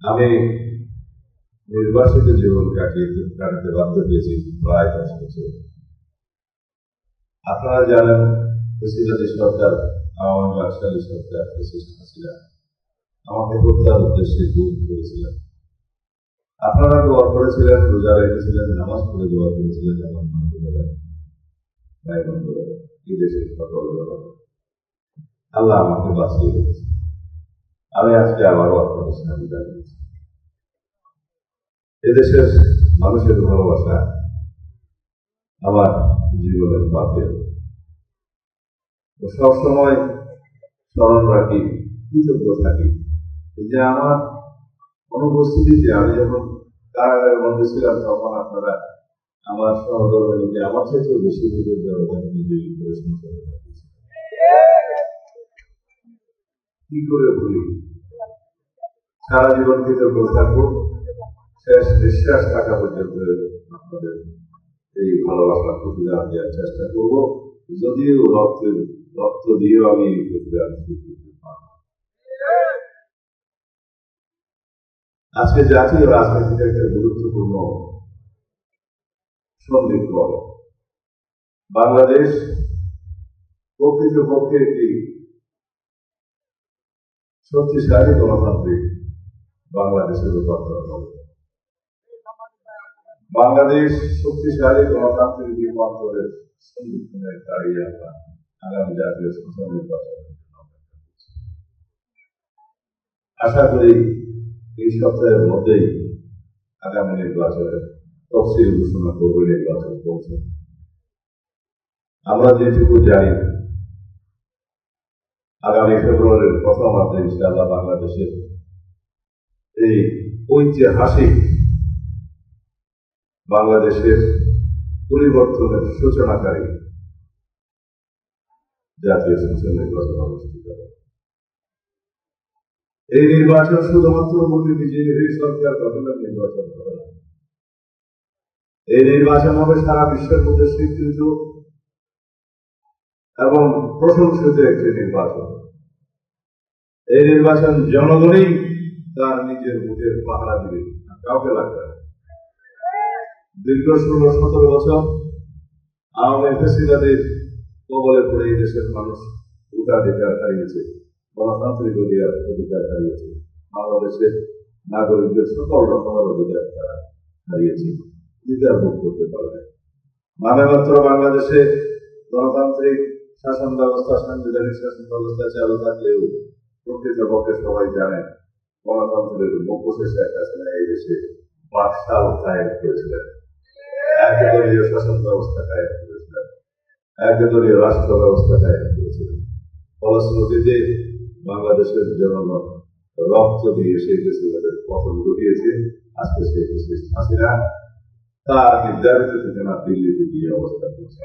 আমি নির্বাসিত জীবন কাটাতে বাধ্য হয়েছি প্রায় 10 বছর। আপনারা জানেন প্রেসিডেন্ট সরকার, আওয়ামী বাকশালী সরকার, ফ্যাসিস্ট হাসিনা আমাকে হত্যার উদ্দেশ্যে গুম করেছিলেন। আপনারা দোয়া করেছিলেন, রোজা রেখেছিলেন, নামাজ পড়ে দোয়া করেছিলেন আমার মা বোনেরা, ভাই বন্ধুরা, এই দেশের সকল জনগণ। আল্লাহ আমাকে বাঁচিয়ে রেখেছে। আমি আজকে আবারও আপনাদের সামনে দাঁড়িয়েছি। এদেশের মানুষের ভালোবাসা আমার জীবনের পথে সবসময় স্মরণ রাখি, কৃতজ্ঞ থাকি যে আমার অনুপস্থিতিতে আমি যখন কারাগারের মধ্যে ছিলাম তখন আপনারা আমার সহধর্মীকে আমার চেয়ে বেশি বুঝের ব্যবধান নিজেই করে সংসারে রাখিয়েছি। কি করে ভুলি? সারা জীবন কৃতজ্ঞ থাকবো, শেষ নিঃশ্বাস থাকা পর্যন্ত আপনাদের এই ভালোবাসার প্রতিদান দেওয়ার চেষ্টা করব, যদিও রক্ত দিয়েও আমি এই প্রতিদান করতে পারব। আজকে জাতীয় রাজনীতিতে একটা গুরুত্বপূর্ণ সন্ধিক্ষণ। বাংলাদেশ প্রকৃতপক্ষে একটি শক্তিশালী গণতান্ত্রিক বাংলাদেশের রূপান্তর হবে। বাংলাদেশ শক্তিশালী গণতান্ত্রিক রূপান্তরের সন্ধিক্ষণে দাঁড়িয়ে আমরা আগামী জাতীয় সংসদ নির্বাচনের জন্য আশা করি এই সপ্তাহের মধ্যেই আগামী নির্বাচনের তফসিল ঘোষণা করবে নির্বাচন কমিশন। আমরা যেটুকু জানি, আগামী ফেব্রুয়ারির প্রথমার্ধে ইনশাআল্লাহ বাংলাদেশের এই ঐতিহাসিক বাংলাদেশের পরিবর্তনের সূচনাকারী জাতীয় সংসদ নির্বাচন অনুষ্ঠিত হবে। এই নির্বাচন শুধুমাত্র মোদী বিজেপি সরকার গঠনের নির্বাচন হবে না। এই নির্বাচন হবে সারা বিশ্বের মধ্যে স্বীকৃত এবং প্রশংসিত একটি নির্বাচন। এই নির্বাচন জনগণই তার নিজের ভোটের পাহারা দিবে, কাউকে লাগবে না। দীর্ঘ 16-17 বছর আওয়ামী ফ্যাসিবাদের কবলে পড়ে এই দেশের মানুষ ভোটাধিকার হারিয়েছে, গণতান্ত্রিক অধিকার হারিয়েছে, বাংলাদেশের নাগরিকদের সকল রকমের অধিকার তারা হারিয়েছে, অধিকার ভোগ করতে পারবে। নামে মাত্র বাংলাদেশে গণতান্ত্রিক শাসন ব্যবস্থা, সাংবিধানিক শাসন ব্যবস্থা চালু থাকলেও প্রকৃতপক্ষে সবাই জানেন গণতন্ত্রের মুখোশে শেখ হাসিনা এই দেশে বাকশাল কায়েম করেছিলেন, একদলীয় শাসন ব্যবস্থা কায়েম করেছিলেন, একদলীয় রাষ্ট্র ব্যবস্থা কায়েম করেছিলেন। ফলশ্রুতিতে বাংলাদেশের জনগণ রক্ত দিয়ে শেখ হাসিনাদের পতন ঘটিয়েছে। আজকে শেখ হাসিনা তার নির্ধারিত ঠিকানা দিল্লিতে গিয়ে অবস্থান করছে।